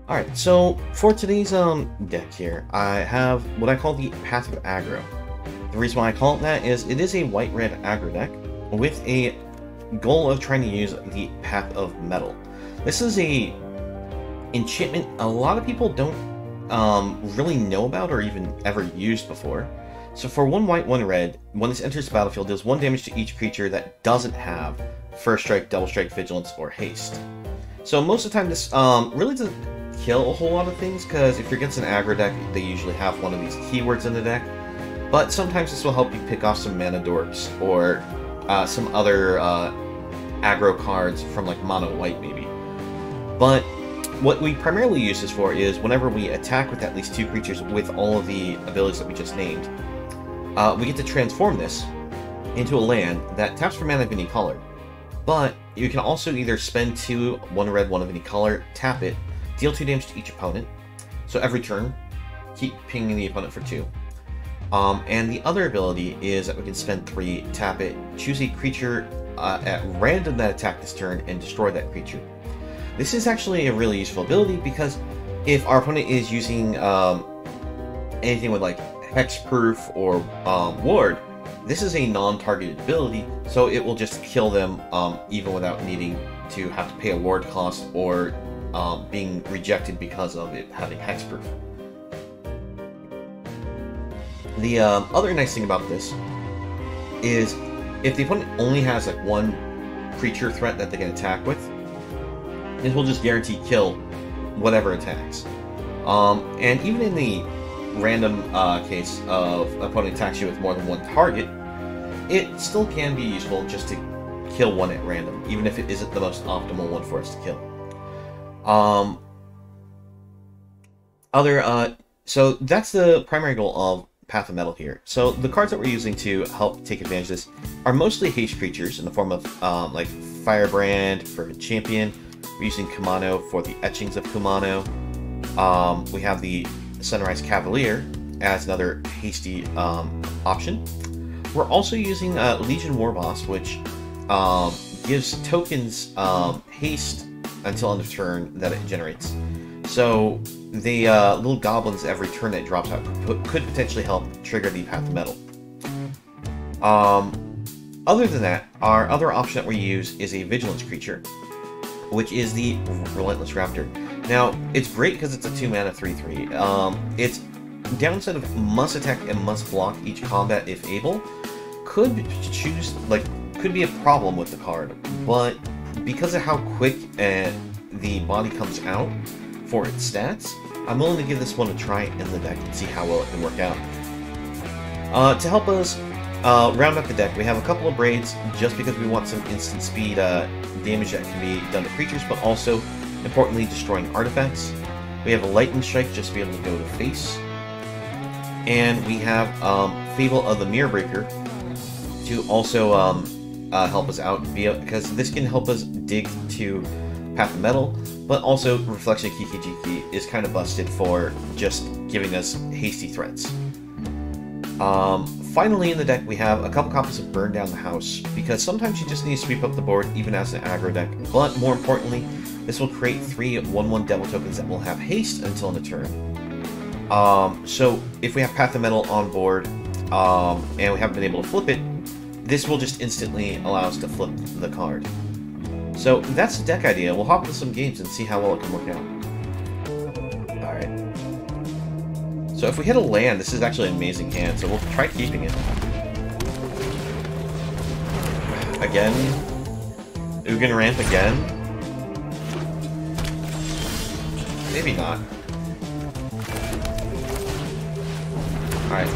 Alright, so for today's deck here, I have what I call the Path of Aggro. The reason why I call it that is it is a white-red aggro deck with a goal of trying to use the Path of Mettle. This is a enchantment a lot of people don't really know about or even ever used before. So for 1 white, 1 red, when this enters the battlefield, deals 1 damage to each creature that doesn't have First Strike, Double Strike, Vigilance, or Haste. So most of the time this really doesn't kill a whole lot of things, because if you're against an aggro deck, they usually have one of these keywords in the deck. But sometimes this will help you pick off some mana dorks, or some other aggro cards from like mono white maybe. But what we primarily use this for is whenever we attack with at least 2 creatures with all of the abilities that we just named, we get to transform this into a land that taps for mana of any color. But you can also either spend 2, 1 red, 1 of any color, tap it, deal 2 damage to each opponent. So every turn, keep pinging the opponent for 2. And the other ability is that we can spend 3, tap it, choose a creature at random that attack this turn, and destroy that creature. This is actually a really useful ability because if our opponent is using anything with like hexproof or ward, this is a non-targeted ability, so it will just kill them even without needing to have to pay a ward cost or being rejected because of it having hexproof. The other nice thing about this is if the opponent only has like 1 creature threat that they can attack with, this will just guarantee kill whatever attacks. And even in the random case of an opponent attacks you with more than 1 target, it still can be useful just to kill 1 at random, even if it isn't the most optimal one for us to kill. So that's the primary goal of Path of Mettle here. So the cards that we're using to help take advantage of this are mostly haste creatures in the form of like Firebrand, Fervent Champion. We're using Kumano for the etchings of Kumano. We have the Sunrise Cavalier as another hasty option. We're also using Legion Warboss, which gives tokens haste until end of turn that it generates. So the little goblins every turn that it drops out could potentially help trigger the Path of Mettle. Other than that, our other option that we use is a vigilance creature, which is the Relentless Raptor. Now, it's great because it's a 2 mana 3/3. Its downside of must attack and must block each combat if able could be a problem with the card, but because of how quick the body comes out for its stats, I'm willing to give this one a try in the deck and see how well it can work out. To help us round up the deck, we have a couple of braids just because we want some instant speed damage that can be done to creatures, but also, importantly, destroying artifacts. We have a lightning strike just to be able to go to face. And we have Fable of the Mirror Breaker to also help us out, because this can help us dig to Path of Mettle, but also Reflection of Kiki-Jiki is kind of busted for just giving us hasty threats. Finally in the deck we have a couple copies of Burn Down the House, because sometimes you just need to sweep up the board even as an aggro deck, but more importantly, this will create 3 1/1 devil tokens that will have haste until end of turn. So if we have Path of Mettle on board, and we haven't been able to flip it, this will just instantly allow us to flip the card. So that's the deck idea. We'll hop into some games and see how well it can work out. Alright. So if we hit a land, this is actually an amazing hand, so we'll try keeping it. Again? Ugin Ramp again? Maybe not. Alright.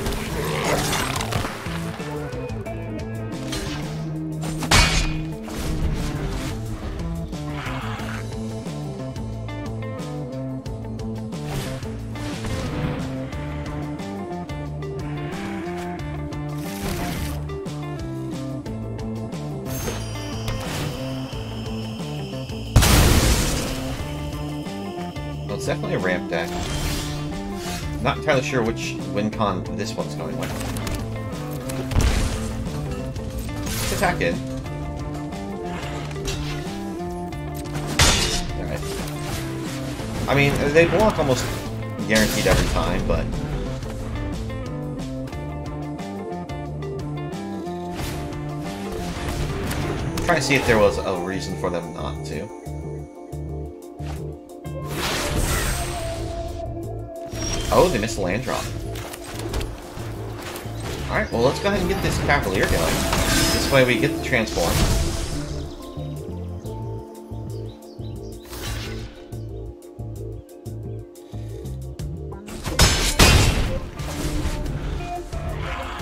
It's definitely a ramp deck. Not entirely sure which win con this one's going with. Let's attack it. Alright. I mean, they block almost guaranteed every time, but... I'm trying to see if there was a reason for them not to. Oh, they missed a land drop. Alright, well let's go ahead and get this Cavalier going. This way we get the transform.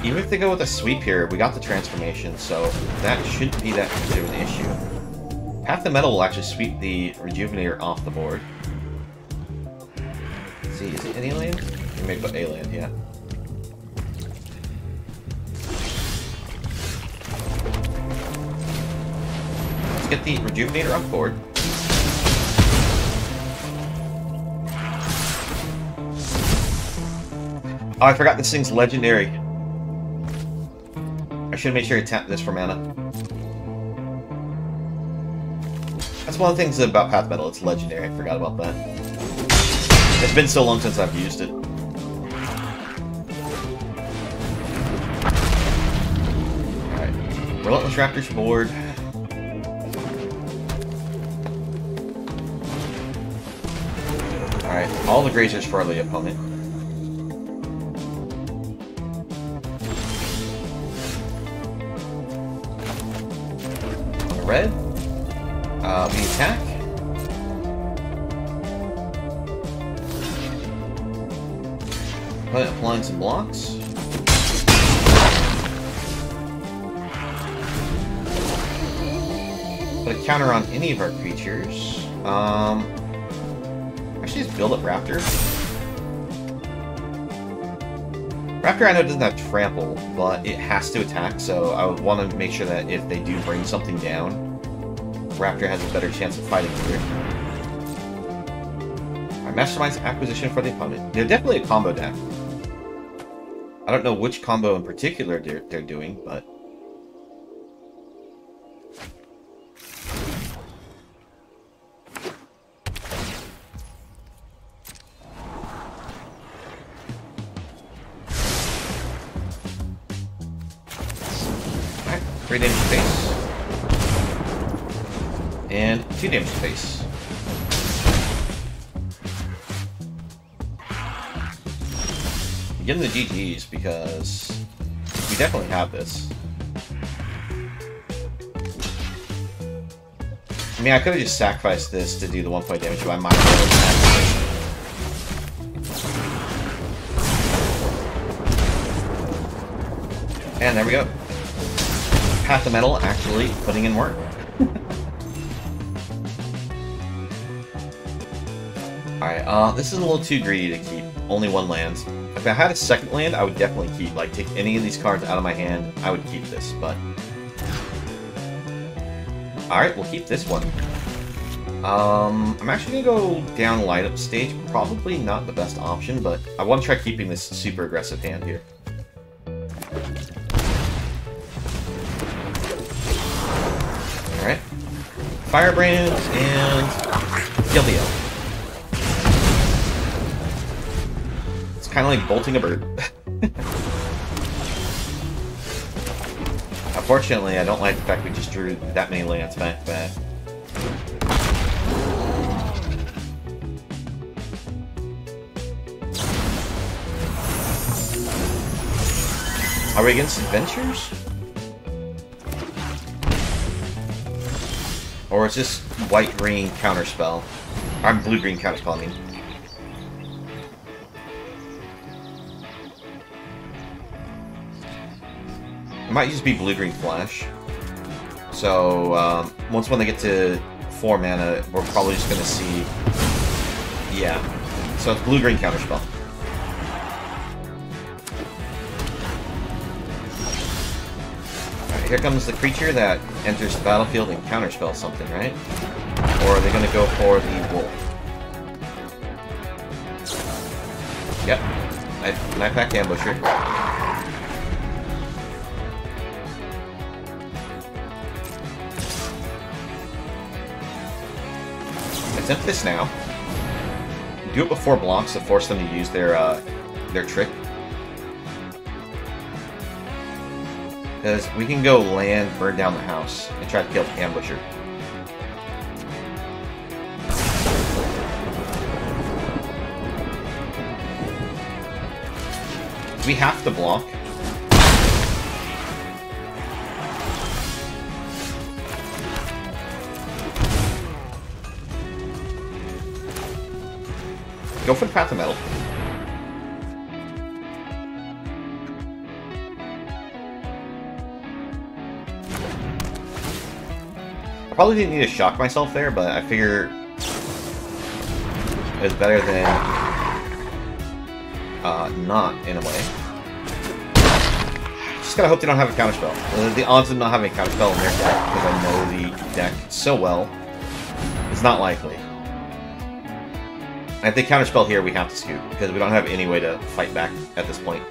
Even if they go with a sweep here, we got the transformation, so that shouldn't be that much of an issue. Path of Mettle will actually sweep the Rejuvenator off the board. Let's see, is it any land? We may put a land, yeah. Let's get the Rejuvenator off board. Oh, I forgot this thing's legendary. I should make sure to tap this for mana. That's one of the things about Path of Mettle, it's legendary. I forgot about that. It's been so long since I've used it. Alright. Relentless Raptor's board. Alright, all the grazers for the opponent. Red. We attack. Applying some blocks. Put a counter on any of our creatures. Actually, just build up Raptor. Raptor I know doesn't have trample, but it has to attack, so I would want to make sure that if they do bring something down, Raptor has a better chance of fighting through. Alright, Mastermind's acquisition for the opponent. They're definitely a combo deck. I don't know which combo in particular they're doing, but... Alright, 3 damage to face. And 2 damage to face. I'm getting the GGs because we definitely have this. I mean, I could have just sacrificed this to do the 1 point damage, but I might have. And there we go. Path of Mettle actually putting in work. Alright, this is a little too greedy to keep only 1 land. If I had a second land, I would definitely keep, like, take any of these cards out of my hand, I would keep this, but... Alright, we'll keep this one. I'm actually gonna go down light up stage, probably not the best option, but I want to try keeping this super aggressive hand here. Alright. Firebrand and kill the elf. It's kind of like bolting a bird. Unfortunately, I don't like the fact we just drew that many lands back to back. Are we against adventures? Or is this white-green counterspell? I'm blue-green counterspell, I mean. It might just be blue-green flash. So, once when they get to 4 mana, we're probably just gonna see... Yeah. So it's blue-green counterspell. Alright, here comes the creature that enters the battlefield and counterspells something, right? Or are they gonna go for the wolf? Yep. Knife Pack Ambusher. Attempt this now. do it before blocks to force them to use their trick. Because we can go land, burn down the house, and try to kill the ambusher. We have to block. Go for the Path of Mettle. I probably didn't need to shock myself there, but I figure it's better than not, in a way. Just gotta hope they don't have a counterspell. The odds of not having a counterspell in their deck, because I know the deck so well, is not likely. And if they counterspell here, we have to scoot, because we don't have any way to fight back at this point.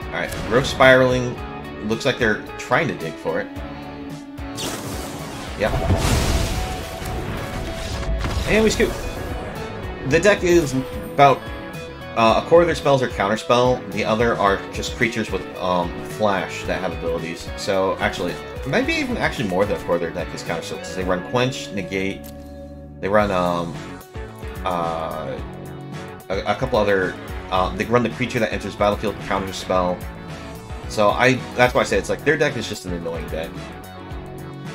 Alright, Growth Spiraling. Looks like they're trying to dig for it. Yep. And we scoot. The deck is about a quarter of their spells are counterspell. The other are just creatures with flash that have abilities. So actually, maybe even actually more than a quarter of their deck is counterspell. Because they run Quench, Negate. They run a couple other. They run the creature that enters battlefield counterspell. So that's why I say it's like their deck is just an annoying deck.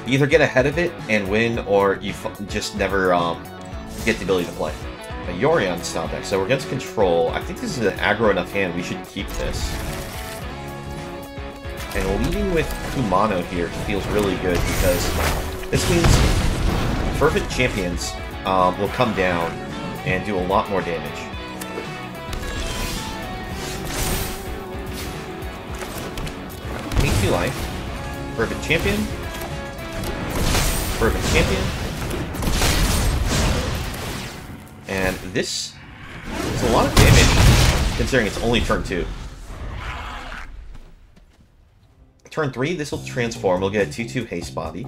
You either get ahead of it and win, or you just never get the ability to play. A Yorion style deck, so we're against control. I think this is an aggro enough hand. We should keep this. And leading with Kumano here feels really good because this means Fervent Champions will come down and do a lot more damage. Need 2 life. Fervent Champion. Fervent Champion. And this is a lot of damage, considering it's only turn 2. Turn 3, this will transform. We'll get a 2/2 haste body.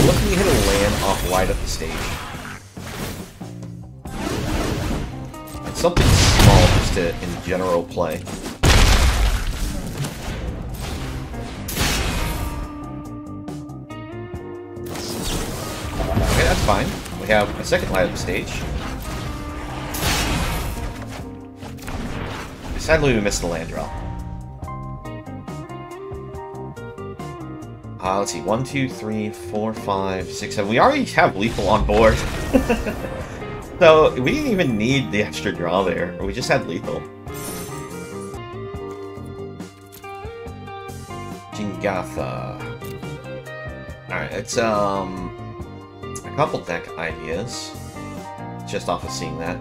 Looking to hit a land off light up the stage. And something small just to, in general, play. Okay, that's fine. We have a second light up the stage. Sadly, we missed the land draw. Let's see. 1, 2, 3, 4, 5, 6, 7. We already have lethal on board. So, we didn't even need the extra draw there. We just had lethal. Jingatha. Alright, it's, a couple deck ideas. Just off of seeing that.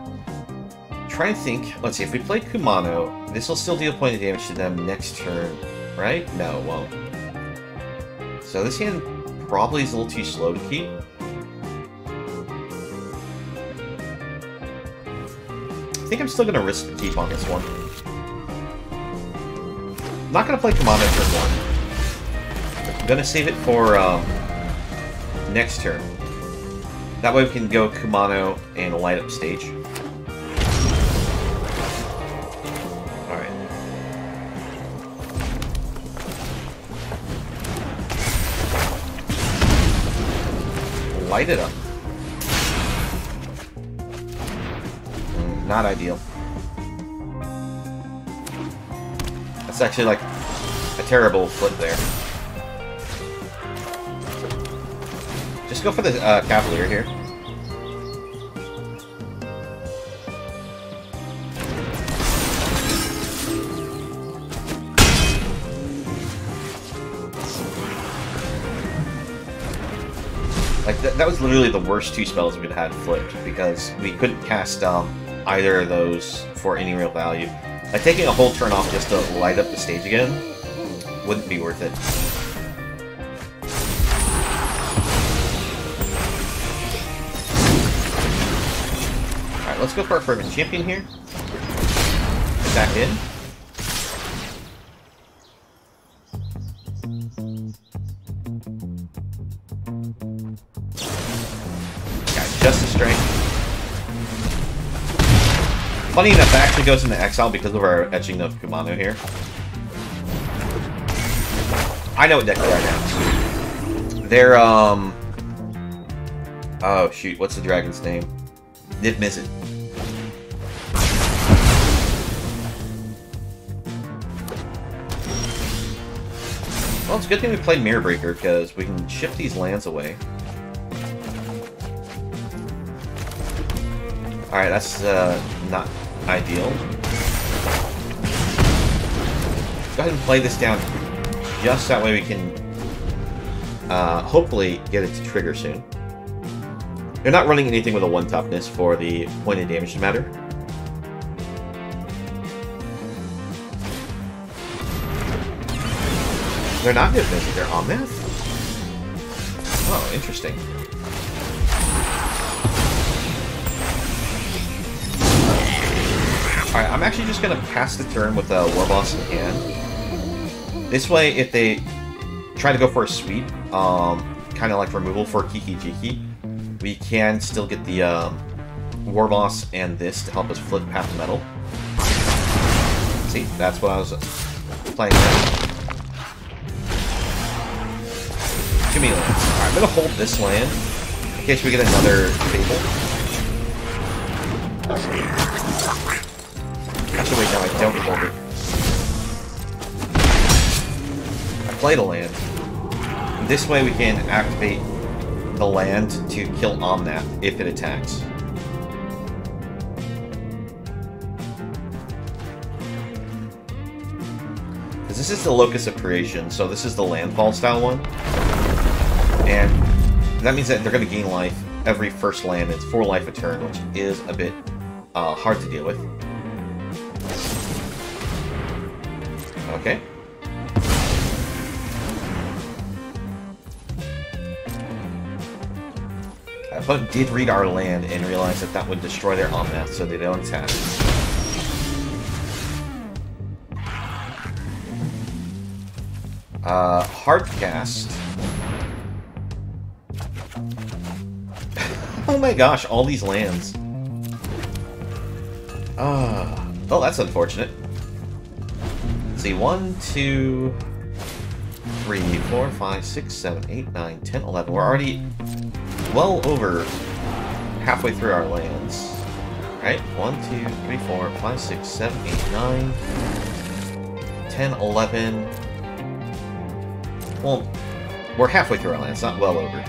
Trying to think. Let's see, if we play Kumano, this will still deal point of damage to them next turn, right? No, it won't. So this hand probably is a little too slow to keep. I think I'm still going to risk the keep on this one. I'm not going to play Kumano turn 1. I'm going to save it for next turn. That way we can go Kumano and light up stage. Light it up. Not ideal. That's actually like a terrible flip there. Just go for the Cavalier here. Like, that was literally the worst 2 spells we could have had flipped, because we couldn't cast either of those for any real value. Like, taking a whole turn off just to light up the stage again wouldn't be worth it. let's go for our Fervent Champion here. Get back in. Got just the strength. Funny enough, that actually goes into exile because of our etching of Kumano here. I know what deck they are now. They're, oh, shoot. What's the dragon's name? Niv-Mizzet. Well, it's a good thing we played Mirror Breaker, because we can shift these lands away. Alright, that's, not ideal. Go ahead and play this down. Just that way we can, hopefully get it to trigger soon. They're not running anything with a 1 toughness for the point of damage to matter. They're not Niv-Mizzet, they're Omnath? Oh, interesting. Alright, I'm actually just gonna pass the turn with a Warboss in hand. This way, if they try to go for a sweep, kind of like removal for Kiki-Jiki, we can still get the Warboss and this to help us flip Path of Mettle. See, that's what I was playing with. Too many lands. Alright, I'm gonna hold this land in case we get another Fable. Actually, wait, no, I don't hold it. Play the land. This way we can activate the land to kill Omnath if it attacks. Because this is the Locus of Creation, so this is the landfall style one. And that means that they're going to gain life every first land. It's 4 life a turn, which is a bit hard to deal with. Okay. But did read our land and realize that that would destroy their Omnath, so they don't attack. Hardcast. Oh my gosh, all these lands. Oh, that's unfortunate. Let's see, 1, 2, 3, 4, 5, 6, 7, 8, 9, 10, 11. We're already well over halfway through our lands. Right? 1, 2, 3, 4, 5, 6, 7, 8, 9, 10, 11. Well, we're halfway through our lands, not well over.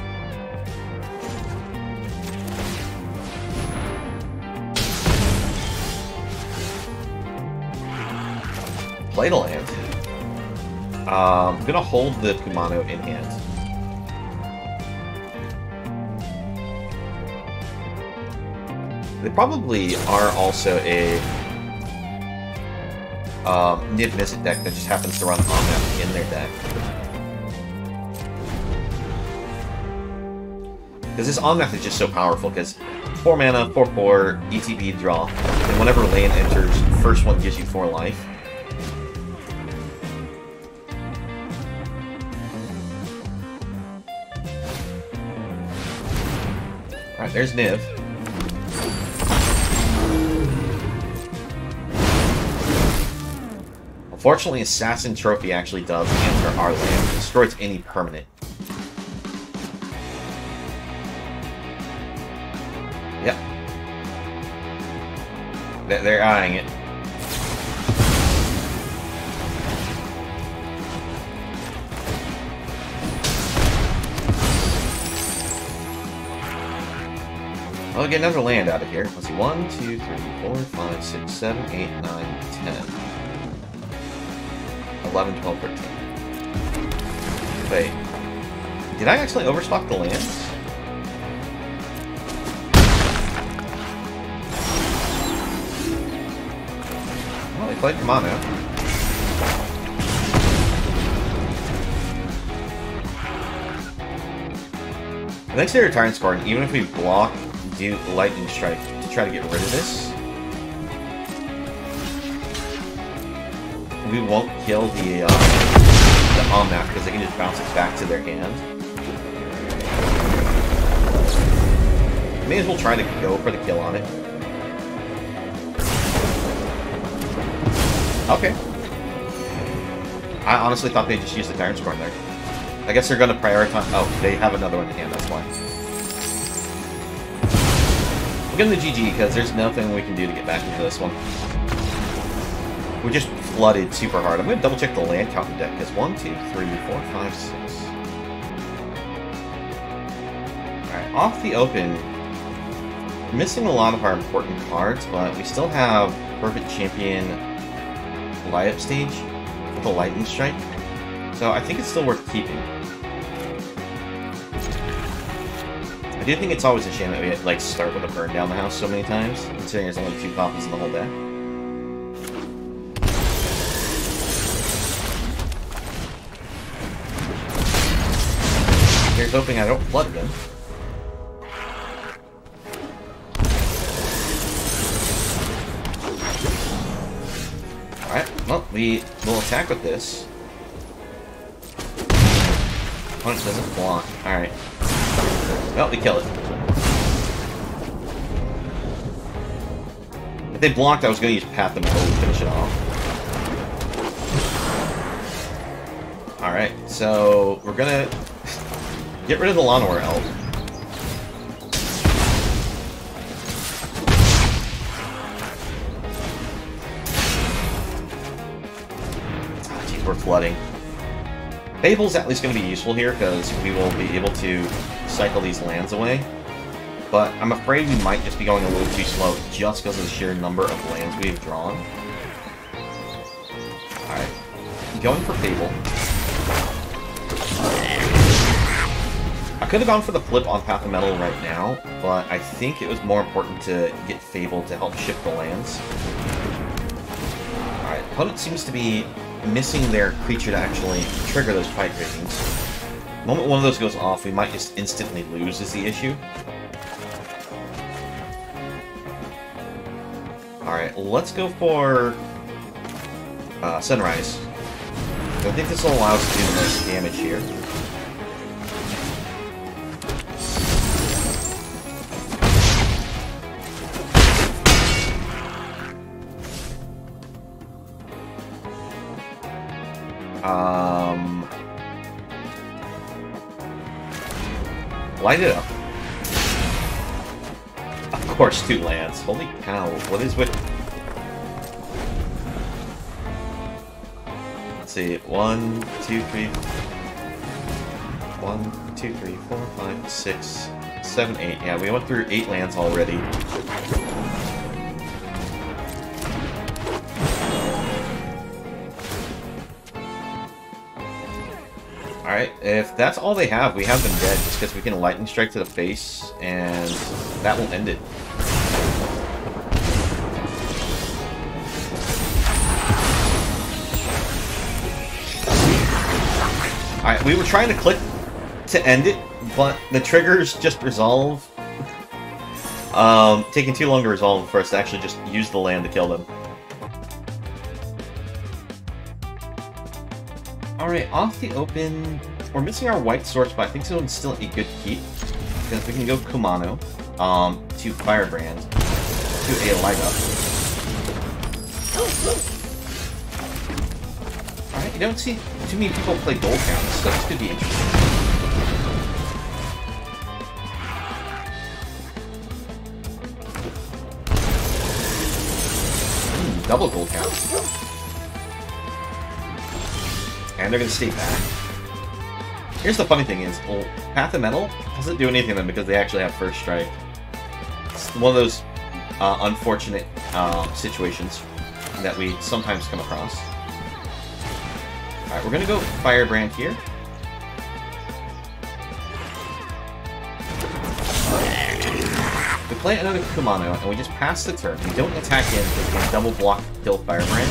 Play the land. I'm gonna hold the Kumano in hand. They probably are also a Niv-Mizzet deck that just happens to run Omnath in their deck. Because this Omnath is just so powerful, because 4 mana, 4/4, ETB draw, and whenever land enters, first one gives you 4 life. Alright, there's Niv. Unfortunately, Assassin Trophy actually does enter our land. It destroys any permanent. Yep. They're eyeing it. I'll get another land out of here. Let's see. 1, 2, 3, 4, 5, 6, 7, 8, 9, 10. 11, 12, 13. Wait. Did I actually overstock the lands? Well, they played Kumano. Thanks to your Tyrant Squad, even if we block, do Lightning Strike to try to get rid of this. We won't kill the on-map because they can just bounce it back to their hand. May as well try to go for the kill on it. Okay. I honestly thought they just used the Tyrant Scorn there. I guess they're going to prioritize... Oh, they have another one in hand, that's why. We'll give them the GG, because there's nothing we can do to get back into this one. We just flooded super hard. I'm going to double check the land count in the deck, because 1, 2, 3, 4, 5, 6... Alright, off the open... We're missing a lot of our important cards, but we still have Fervent Champion light up stage with a Lightning Strike. So I think it's still worth keeping. I do think it's always a shame that we like start with a burn down the house so many times, considering there's only 2 copies in the whole deck. Here's hoping I don't flood again. Alright, well, we will attack with this. Opponent doesn't block. Alright. Well, we kill it. If they blocked, I was going to use Path of Mettle to finish it off. Alright, so we're going to get rid of the Llanowar Elf. We're flooding. Fable's at least going to be useful here because we will be able to cycle these lands away. But I'm afraid we might just be going a little too slow just because of the sheer number of lands we've drawn. Alright. Going for Fable. I could have gone for the flip on Path of Mettle right now, but I think it was more important to get Fable to help shift the lands. Alright, opponent seems to be missing their creature to actually trigger those fight ratings. The moment one of those goes off, we might just instantly lose is the issue. Alright, let's go for Sunrise. I think this will allow us to do the most damage here. Light it up. Of course, 2 lands. Holy cow, what is with... Let's see, 1, 2, 3... 1, 2, 3, 4, 5, 6, 7, 8. Yeah, we went through 8 lands already. Alright, if that's all they have, we have them dead, just because we can Lightning Strike to the face, and that will end it. Alright, we were trying to click to end it, but the triggers just resolve. Taking too long to resolve for us to actually just use the land to kill them. Alright, off the open, we're missing our white source, but I think so it's still a good keep. Because we can go Kumano, to Firebrand, to a light up. Alright, you don't see too many people play gold counts, so this could be interesting. Double gold counts. And they're going to stay back. Here's the funny thing is, well, Path of Mettle doesn't do anything to them because they actually have first strike. It's one of those unfortunate situations that we sometimes come across. Alright, we're going to go Firebrand here. We play another Kumano, and we just pass the turn. We don't attack in because we can double block kill Firebrand.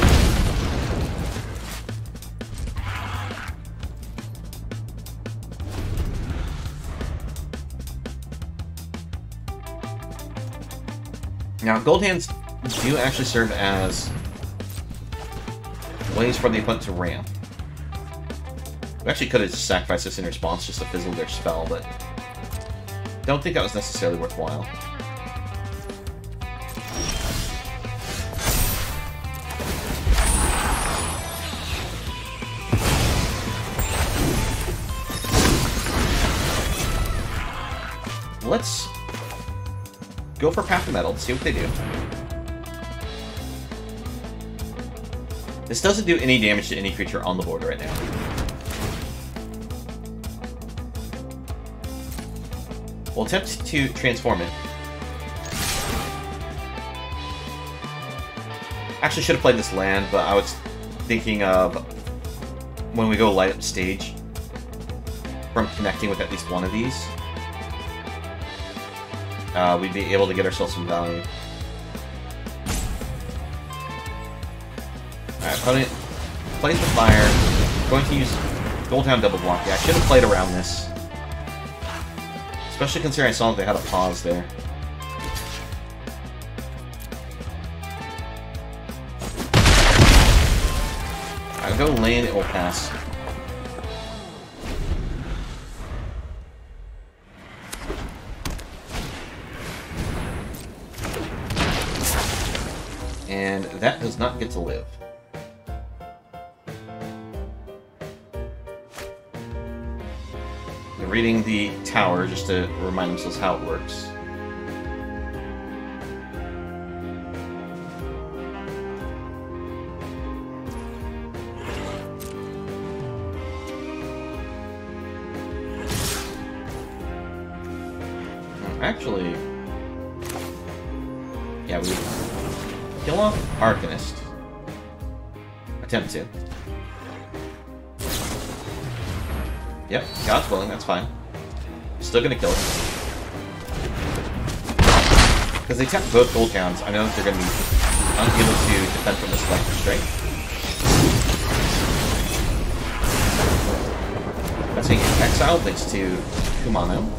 Now, gold hands do actually serve as ways for the opponent to ramp. We actually could have just sacrificed this in response just to fizzle their spell, but don't think that was necessarily worthwhile. Let's go for Path of Mettle to see what they do. This doesn't do any damage to any creature on the board right now. We'll attempt to transform it. Actually should have played this land, but I was thinking of when we go light up stage from connecting with at least one of these. We'd be able to get ourselves some value. Alright, opponent plays the fire. Going to use Goldhound double block. Yeah, I should have played around this. Especially considering I saw that they had a pause there. Alright, go lane, it will pass. And that does not get to live. They're reading the tower just to remind themselves how it works. Actually, yeah, we kill off Arcanist. Attempt to. Yep, God's willing, that's fine. Still gonna kill it. Because they tap both gold hounds, I know that they're gonna be unable to defend from this left straight. That's being exiled thanks to Kumano.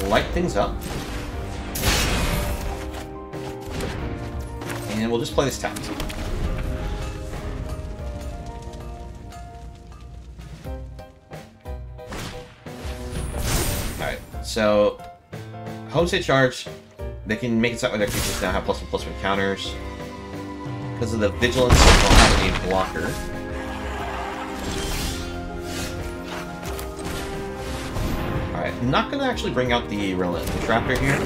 Light things up. And we'll just play this tapped. Alright, so Homestead Charge, they can make it so that their creatures now have +1/+1 counters. Because of the vigilance, they'll have a blocker. Alright, I'm not going to actually bring out the Relentless Raptor here.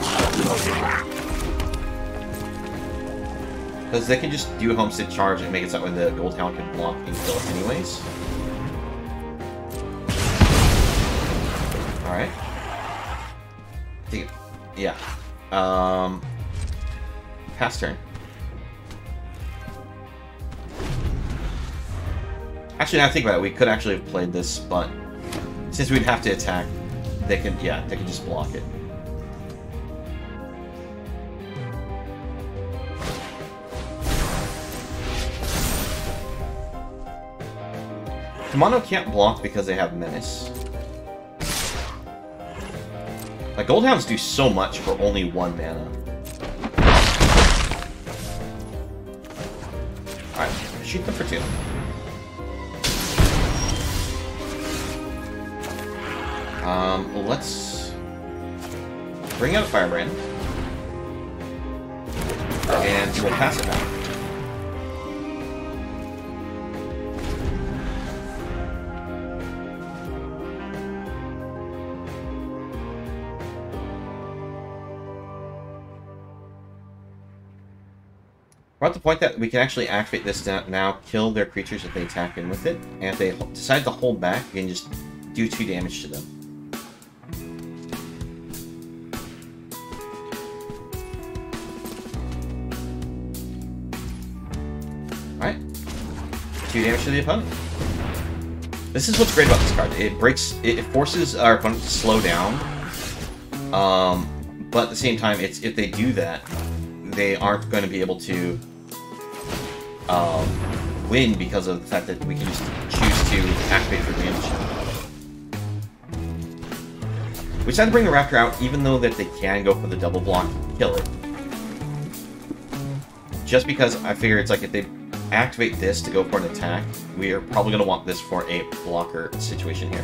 Because they can just do a Homestead Charge and make it so that the Gold Hound can block and kill it anyways. Alright. Yeah. Pass turn. Actually, now I think about it, we could actually have played this, but since we'd have to attack, they can just block it. Kumano can't block because they have Menace. Like, Goldhounds do so much for only 1 mana. Alright, shoot them for 2. Let's bring out a Firebrand. And we'll pass it back. We're at the point that we can actually activate this now, kill their creatures if they attack in with it, and if they decide to hold back, you can just do 2 damage to them. Alright. 2 damage to the opponent. This is what's great about this card. It forces our opponent to slow down, but at the same time, if they do that, they aren't going to be able to win because of the fact that we can just choose to activate for damage. We decided to bring the Raptor out, even though that they can go for the double block and kill it. Just because I figure it's like if they activate this to go for an attack, we are probably going to want this for a blocker situation here.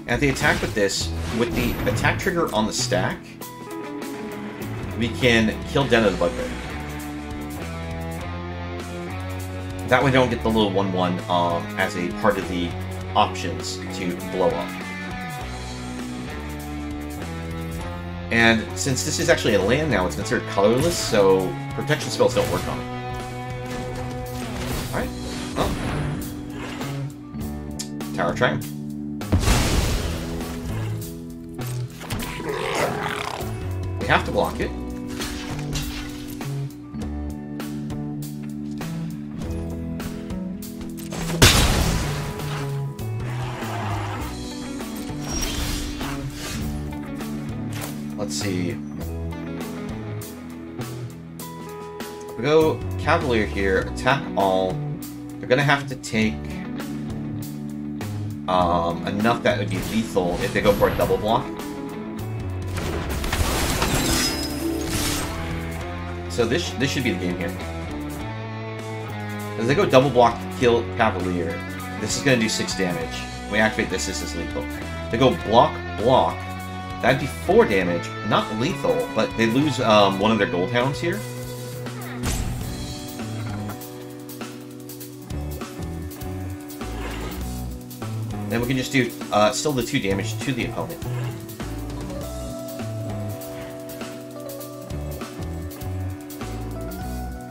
And if they attack with this, with the attack trigger on the stack, we can kill Den of the Bugbear. That way we don't get the little 1/1 as a part of the options to blow up. And since this is actually a land now, it's considered colorless, so protection spells don't work on it. Alright. Oh. Tower Triumph. We have to block it. Let's see. If we go Cavalier here, attack all. They're gonna have to take enough that would be lethal if they go for a double block. So this should be the game here. As they go double block to kill Cavalier, this is gonna do 6 damage. When we activate this, this is lethal. They go block, block. That'd be 4 damage, not lethal, but they lose one of their gold hounds here. Then we can just do still the 2 damage to the opponent.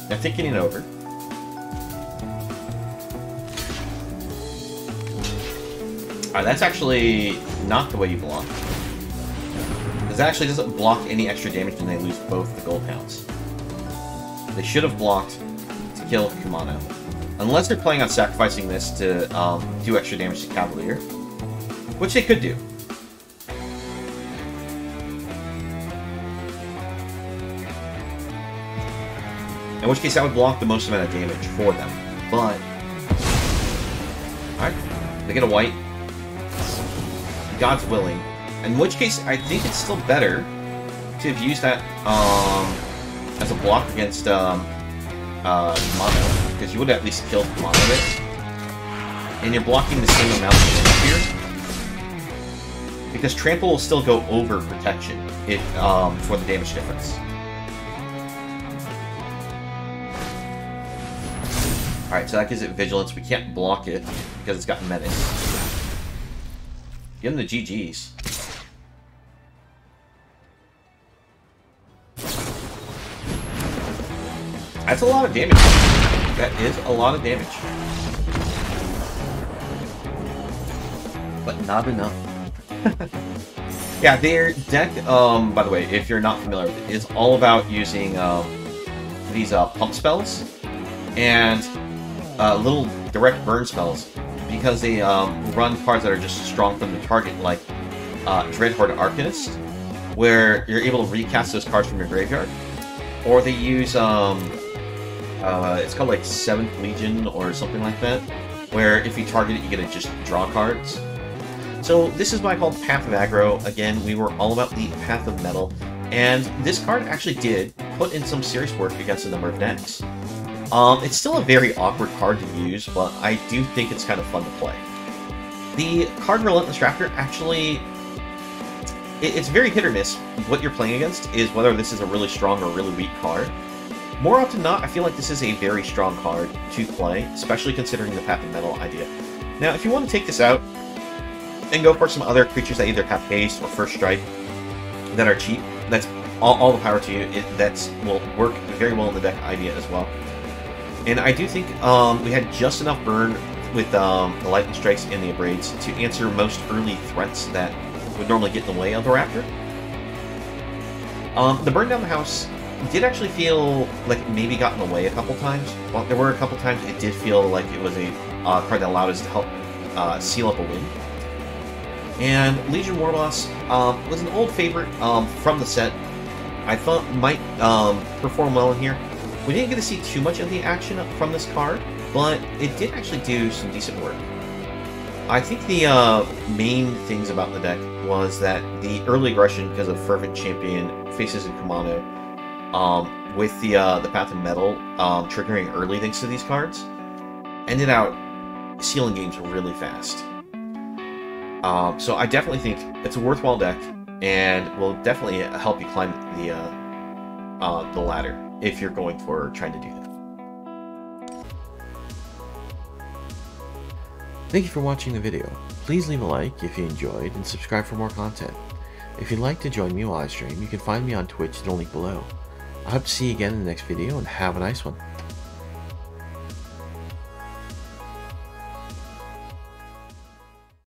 They're thinking it over. Alright, that's actually not the way you block. Because that actually doesn't block any extra damage and they lose both the gold hounds. They should have blocked to kill Kumano. Unless they're planning on sacrificing this to do extra damage to Cavalier. Which they could do. In which case that would block the most amount of damage for them. But... alright, they get a white. God's willing. In which case, I think it's still better to have used that as a block against Kumano, because you would at least kill Kumano with it. And you're blocking the same amount of damage here. Because Trample will still go over protection if, for the damage difference. Alright, so that gives it vigilance. We can't block it because it's got menace. Give him the GGs. That's a lot of damage. That is a lot of damage. But not enough. Yeah, their deck, by the way, if you're not familiar with it, is all about using these pump spells and little direct burn spells, because they run cards that are just strong from the target, like Dreadhorde Arcanist, where you're able to recast those cards from your graveyard. Or they use, it's called like 7th Legion or something like that, where if you target it, you get to just draw cards. So this is what I call Path of Aggro. Again, we were all about the Path of Mettle, and this card actually did put in some serious work against a number of decks. It's still a very awkward card to use, but I do think it's kind of fun to play. The card Relentless Raptor actually... it's very hit or miss. What you're playing against is whether this is a really strong or really weak card. More often than not, I feel like this is a very strong card to play, especially considering the Path of Mettle idea. Now, if you want to take this out and go for some other creatures that either have haste or first strike that are cheap, that's all the power to you. That will work very well in the deck idea as well. And I do think we had just enough burn with the lightning strikes and the abrades to answer most early threats that would normally get in the way of the Raptor. The burn down the house did actually feel like it maybe got in the way a couple times. Well, there were a couple times it did feel like it was a card that allowed us to help seal up a win. And Legion Warboss was an old favorite from the set. I thought might perform well in here. We didn't get to see too much of the action from this card, but it did actually do some decent work. I think the main things about the deck was that the early aggression because of Fervent Champion, Faces in Kumano, with the Path of Mettle triggering early thanks to these cards, ended out sealing games really fast. So I definitely think it's a worthwhile deck, and will definitely help you climb the ladder if you're going for trying to do that. Thank you for watching the video. Please leave a like if you enjoyed, and subscribe for more content. If you'd like to join me while I stream, you can find me on Twitch, the link below. I hope to see you again in the next video, and have a nice one.